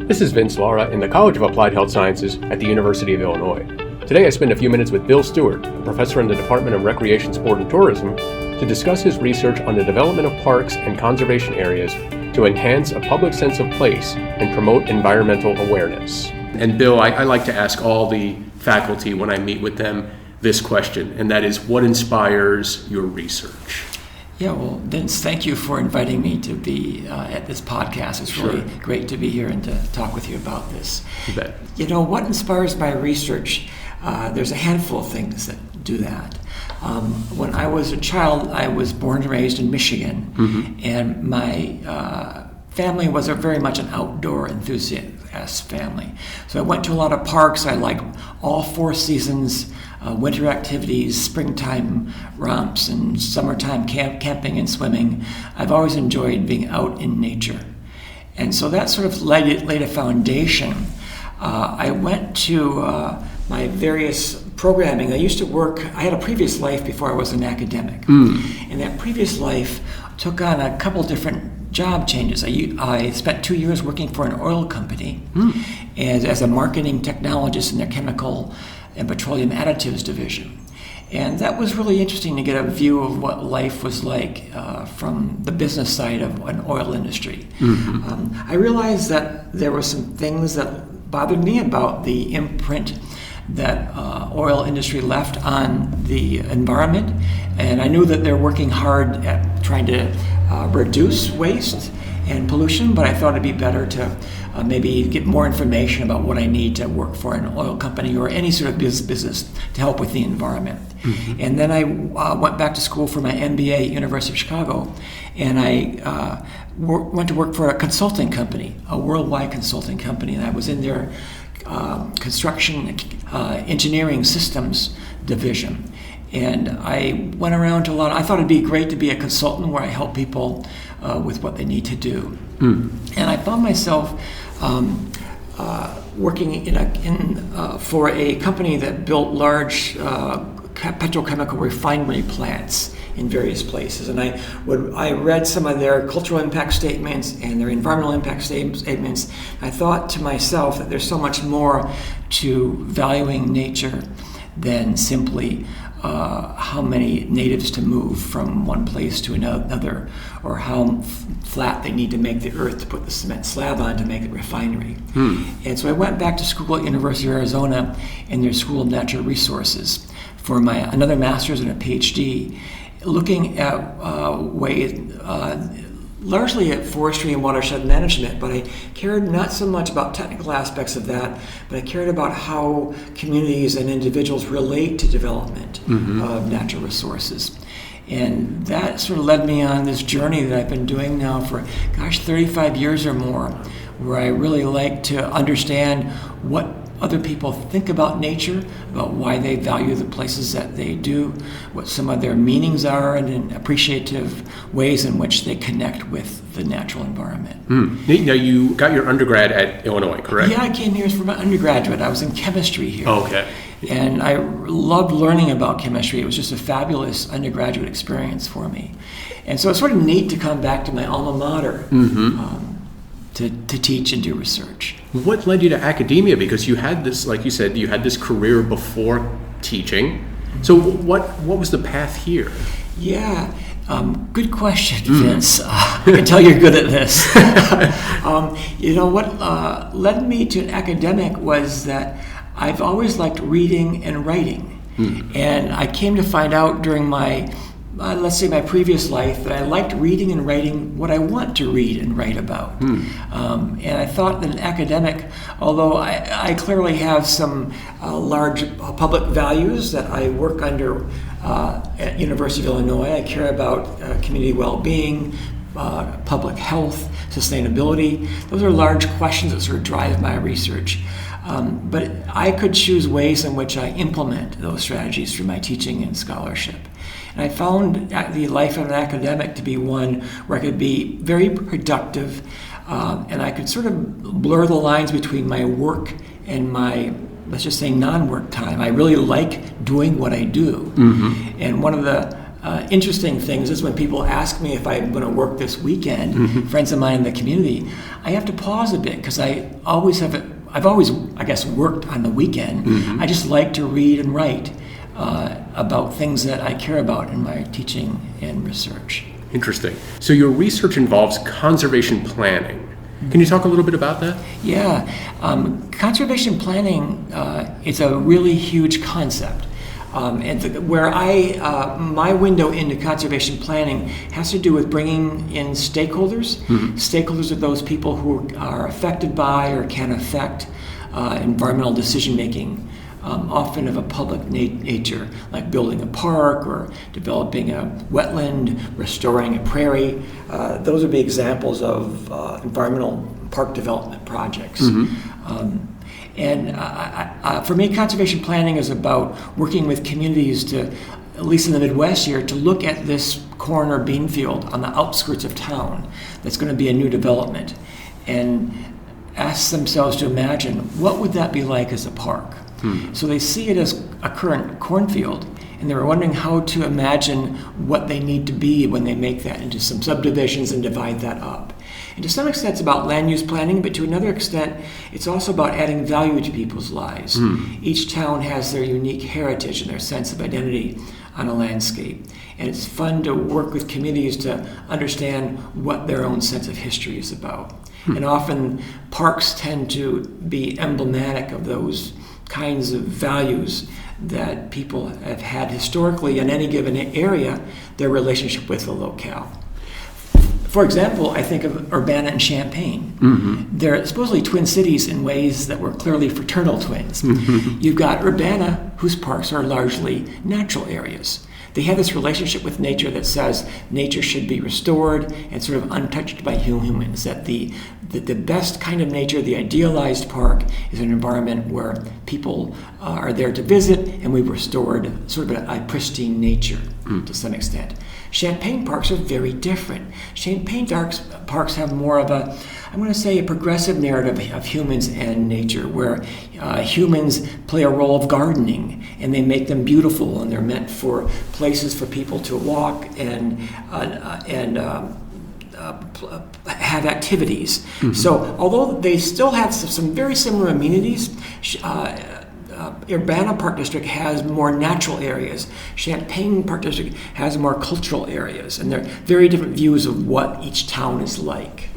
This is Vince Lara in the College of Applied Health Sciences at the University of Illinois. Today I spend a few minutes with Bill Stewart, a professor in the Department of Recreation, Sport, and Tourism, to discuss his research on the development of parks and conservation areas to enhance a public sense of place and promote environmental awareness. And Bill, I like to ask all the faculty when I meet with them this question, and that is, what inspires your research? Yeah, well, Vince, thank you for inviting me to be at this podcast. It's really great to be here and to talk with you about this. You bet. You know, what inspires my research? There's a handful of things that do that. When I was a child, I was born and raised in Michigan, and my family was very much an outdoor enthusiast family. So I went to a lot of parks. I liked all four seasons, winter activities, springtime romps, and summertime camping and swimming. I've always enjoyed being out in nature. And so that sort of laid a foundation. I went to my various programming. I used to work, I had a previous life before I was an academic. And that previous life took on a couple different job changes. I spent 2 years working for an oil company as a marketing technologist in their chemical and petroleum additives division. And that was really interesting to get a view of what life was like from the business side of an oil industry. I realized that there were some things that bothered me about the imprint that oil industry left on the environment, and I knew that they're working hard at trying to reduce waste and pollution, but I thought it'd be better to maybe get more information about what I need to work for an oil company or any sort of business to help with the environment. And then I went back to school for my MBA at University of Chicago, and I went to work for a consulting company, a worldwide consulting company, and I was in their construction engineering systems division. And I went around to a lot. I thought it'd be great to be a consultant where I help people with what they need to do. And I found myself working for a company that built large petrochemical refinery plants in various places. And I read some of their cultural impact statements and their environmental impact statements. I thought to myself that there's so much more to valuing nature than simply how many natives to move from one place to another, or how flat they need to make the earth to put the cement slab on to make a refinery. And so I went back to school at University of Arizona in their School of Natural Resources for another master's and a PhD, looking at ways, largely at forestry and watershed management, but I cared not so much about technical aspects of that, but I cared about how communities and individuals relate to development of natural resources. And that sort of led me on this journey that I've been doing now for, 35 years or more, where I really like to understand what other people think about nature, about why they value the places that they do, what some of their meanings are, and in appreciative ways in which they connect with the natural environment. Now, you got your undergrad at Illinois, correct? Yeah, I came here for my undergraduate. I was in chemistry here. Okay. And I loved learning about chemistry. It was just a fabulous undergraduate experience for me. And so it's sort of neat to come back to my alma mater to teach and do research. What led you to academia? Because you had this, like you said, you had this career before teaching. So what was the path here? Yeah, good question, Vince. I can tell you're good at this. You know, what led me to an academic was that I've always liked reading and writing. And I came to find out during my let's say my previous life, that I liked reading and writing what I want to read and write about. And I thought that an academic, although I clearly have some large public values that I work under at University of Illinois, I care about community well-being, public health, sustainability. Those are large questions that sort of drive my research. But I could choose ways in which I implement those strategies through my teaching and scholarship. And I found the life of an academic to be one where I could be very productive, and I could sort of blur the lines between my work and my, let's just say, non-work time. I really like doing what I do. And one of the interesting things is when people ask me if I'm going to work this weekend, friends of mine in the community, I have to pause a bit because I've always, I guess, worked on the weekend. I just like to read and write about things that I care about in my teaching and research. Interesting. So your research involves conservation planning. Can you talk a little bit about that? Yeah. Conservation planning is a really huge concept. My window into conservation planning has to do with bringing in stakeholders. Stakeholders are those people who are affected by or can affect environmental decision making, often of a public nature, like building a park or developing a wetland, restoring a prairie. Those would be examples of environmental park development projects. For me, conservation planning is about working with communities to, at least in the Midwest here, to look at this corn or bean field on the outskirts of town that's going to be a new development and ask themselves to imagine what would that be like as a park. So they see it as a current cornfield, and they were wondering how to imagine what they need to be when they make that into some subdivisions and divide that up. And to some extent, it's about land use planning, but to another extent, it's also about adding value to people's lives. Each town has their unique heritage and their sense of identity on a landscape. And it's fun to work with communities to understand what their own sense of history is about. And often, parks tend to be emblematic of those kinds of values that people have had historically in any given area, their relationship with the locale. For example, I think of Urbana and Champaign. They're supposedly twin cities in ways that were clearly fraternal twins. You've got Urbana, whose parks are largely natural areas. They have this relationship with nature that says nature should be restored and sort of untouched by humans, that the best kind of nature, the idealized park, is an environment where people are there to visit and we've restored sort of a pristine nature to some extent. Champaign parks are very different. Champaign parks have more of a, I'm going to say, a progressive narrative of humans and nature, where humans play a role of gardening, and they make them beautiful, and they're meant for places for people to walk and have activities. So although they still have some very similar amenities, Urbana Park District has more natural areas. Champaign Park District has more cultural areas, and they're very different views of what each town is like.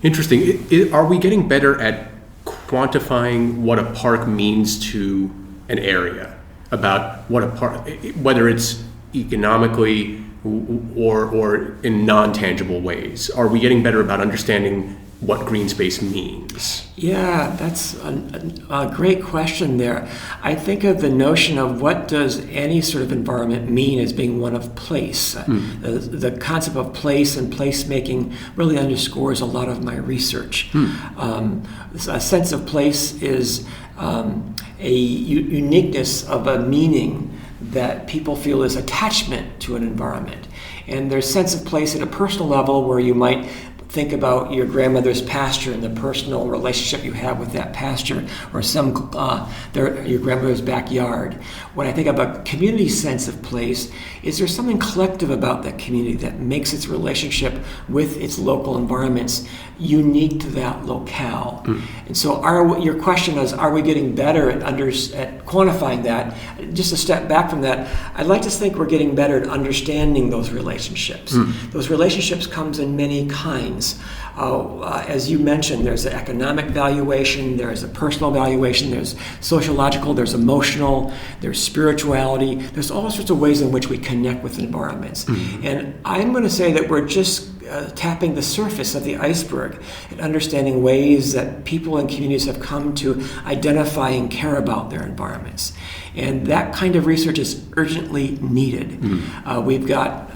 Interesting. Are we getting better at quantifying what a park means to an area? About what a park, whether it's economically or in non-tangible ways? Are we getting better about understanding what green space means? Yeah, that's a great question there. I think of the notion of what does any sort of environment mean as being one of place. The concept of place and placemaking really underscores a lot of my research. A sense of place is a uniqueness of a meaning that people feel is attachment to an environment. And there's sense of place at a personal level where you might think about your grandmother's pasture and the personal relationship you have with that pasture, or your grandmother's backyard. When I think of a community sense of place, is there something collective about that community that makes its relationship with its local environments unique to that locale? And so your question is, are we getting better at quantifying that? Just a step back from that, I'd like to think we're getting better at understanding those relationships. Those relationships comes in many kinds. As you mentioned, there's an economic valuation, there's a personal valuation, there's sociological, there's emotional, there's spirituality, there's all sorts of ways in which we connect with environments. And I'm going to say that we're just tapping the surface of the iceberg and understanding ways that people and communities have come to identify and care about their environments. And that kind of research is urgently needed. We've got,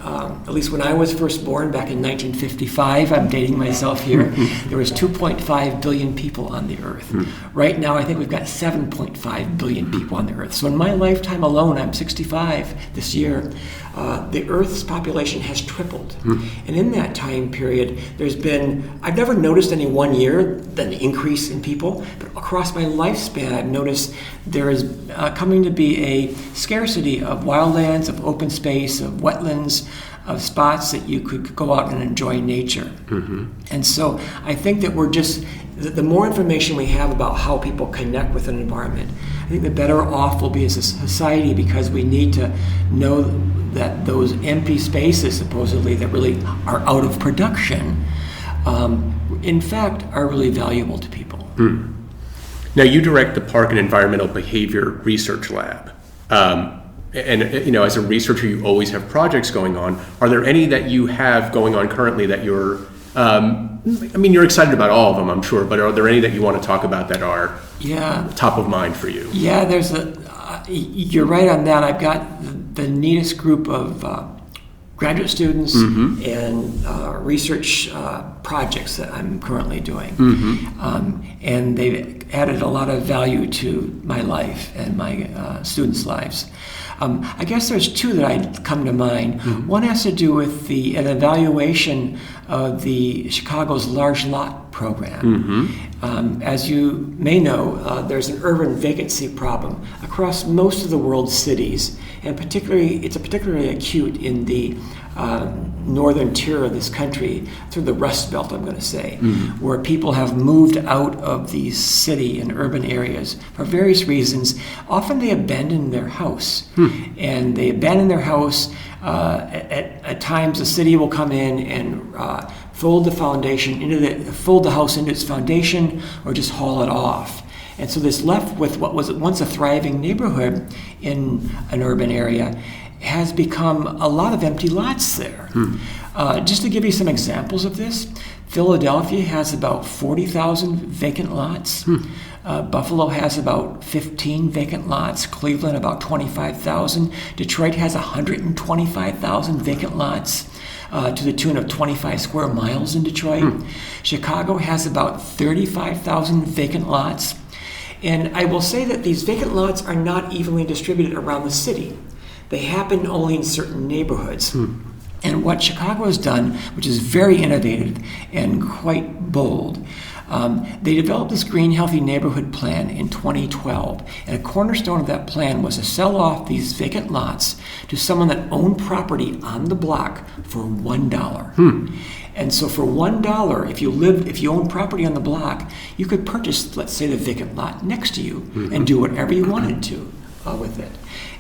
at least when I was first born back in 1955, I'm dating myself here, there was 2.5 billion people on the earth. Right now, I think we've got 7.5 billion people on the earth. So in my lifetime alone, I'm 65 this year, the Earth's population has tripled. And in that that time period, I've never noticed any one year an increase in people, but across my lifespan, I've noticed there is coming to be a scarcity of wildlands, of open space, of wetlands, of spots that you could go out and enjoy nature. Mm-hmm. And so I think that the more information we have about how people connect with an environment, I think the better off we'll be as a society, because we need to know that those empty spaces, supposedly, that really are out of production, in fact, are really valuable to people. Mm. Now, you direct the Park and Environmental Behavior Research Lab. And as a researcher, you always have projects going on. Are there any that you have going on currently that you're you're excited about all of them, I'm sure, but are there any that you want to talk about that are top of mind for you? Yeah, you're right on that. I've got the neatest group of graduate students and research projects that I'm currently doing. And they've added a lot of value to my life and my students' lives. I guess there's two that I come to mind. Mm-hmm. One has to do with an evaluation of the Chicago's large lot program. Mm-hmm. As you may know, there's an urban vacancy problem across most of the world's cities, and it's particularly acute in the northern tier of this country, through the Rust Belt, I'm going to say, where people have moved out of the city and urban areas for various reasons. Often they abandon their house, and they abandon their house. At times, the city will come in and fold the house into its foundation, or just haul it off. And so this left with what was once a thriving neighborhood in an urban area has become a lot of empty lots there. Just to give you some examples of this, Philadelphia has about 40,000 vacant lots. Buffalo has about 15 vacant lots. Cleveland about 25,000. Detroit has 125,000 vacant lots, to the tune of 25 square miles in Detroit. Chicago has about 35,000 vacant lots. And I will say that these vacant lots are not evenly distributed around the city. They happen only in certain neighborhoods. And what Chicago has done, which is very innovative and quite bold, they developed this Green Healthy Neighborhood Plan in 2012. And a cornerstone of that plan was to sell off these vacant lots to someone that owned property on the block for $1. And so for $1, if you own property on the block, you could purchase, let's say, the vacant lot next to you and do whatever you wanted to with it.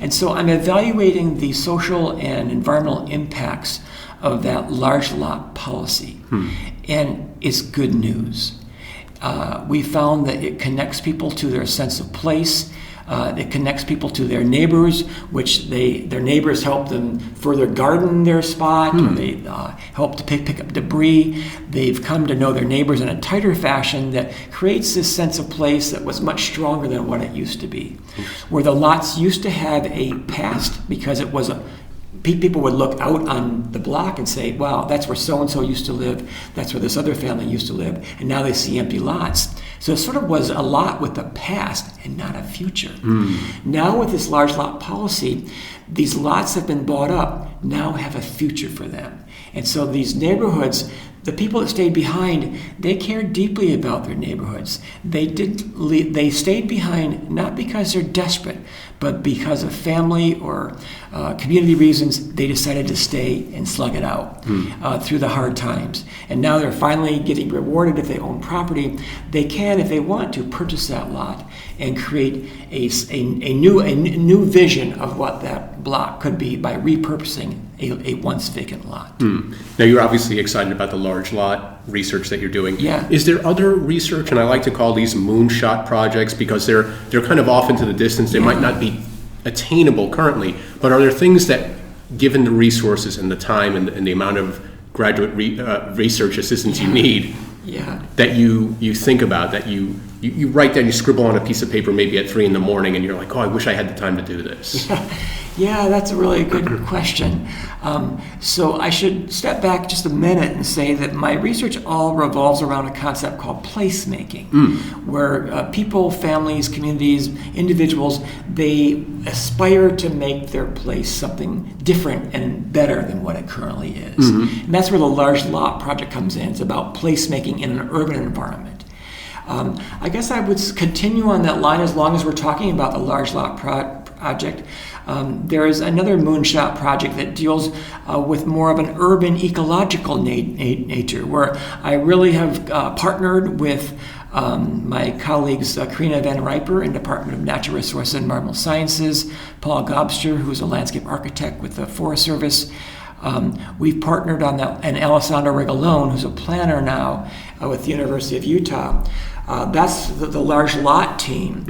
And so I'm evaluating the social and environmental impacts of that large lot policy. And it's good news. We found that it connects people to their sense of place. It connects people to their neighbors, which their neighbors help them further garden their spot, or they help to pick up debris. They've come to know their neighbors in a tighter fashion that creates this sense of place that was much stronger than what it used to be. Where the lots used to have a past, because it was people would look out on the block and say, wow, that's where so-and-so used to live, that's where this other family used to live, and now they see empty lots. So it sort of was a lot with the past and not a future. Now with this large lot policy, these lots have been bought up, now have a future for them. And so these neighborhoods, the people that stayed behind, they cared deeply about their neighborhoods. They stayed behind not because they're desperate, but because of family or community reasons. They decided to stay and slug it out through the hard times. And now they're finally getting rewarded. If they own property, they can, if they want to, purchase that lot and create a new vision of what that block could be by repurposing a once vacant lot. Now, you're obviously excited about the large lot research that you're doing. Yeah. Is there other research, and I like to call these moonshot projects because they're kind of off into the distance. They might not be attainable currently, but are there things that, given the resources and the time and the amount of graduate research assistance you need, that you think about, that you you write down, you scribble on a piece of paper maybe at 3 a.m, and you're like, oh, I wish I had the time to do this? Yeah, that's a really good question. So I should step back just a minute and say that my research all revolves around a concept called placemaking, where people, families, communities, individuals, they aspire to make their place something different and better than what it currently is. And that's where the Large Lot Project comes in. It's about placemaking in an urban environment. I guess I would continue on that line as long as we're talking about the Large Lot Project. There is another Moonshot project that deals with more of an urban ecological nature, where I really have partnered with my colleagues Karina Van Riper in Department of Natural Resources and Environmental Sciences, Paul Gobster, who's a landscape architect with the Forest Service. We've partnered on that, and Alessandro Regalone, who's a planner now with the University of Utah. That's the Large Lot team.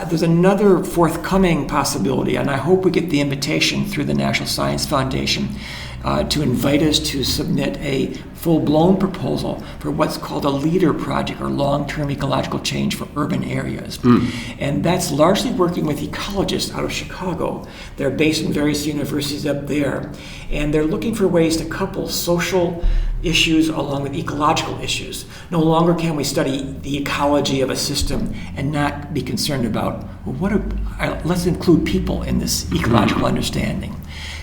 There's another forthcoming possibility, and I hope we get the invitation through the National Science Foundation to invite us to submit a full-blown proposal for what's called a LEADER project, or long-term ecological change for urban areas. And that's largely working with ecologists out of Chicago. They're based in various universities up there, and they're looking for ways to couple social issues along with ecological issues. No longer can we study the ecology of a system and not be concerned about, well, let's include people in this ecological understanding.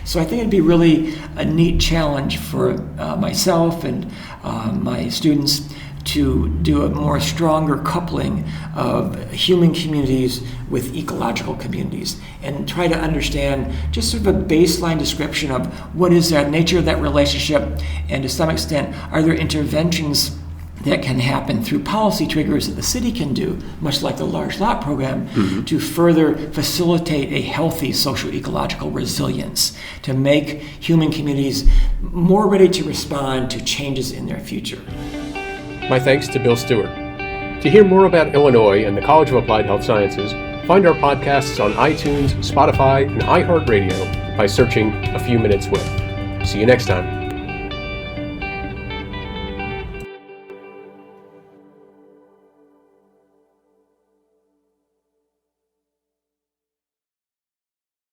So I think it'd be really a neat challenge for myself and my students to do a more stronger coupling of human communities with ecological communities, and try to understand just sort of a baseline description of what is the nature of that relationship, and to some extent, are there interventions that can happen through policy triggers that the city can do, much like the Large Lot program, to further facilitate a healthy social ecological resilience, to make human communities more ready to respond to changes in their future. My thanks to Bill Stewart. To hear more about Illinois and the College of Applied Health Sciences, find our podcasts on iTunes, Spotify, and iHeartRadio by searching A Few Minutes With. See you next time.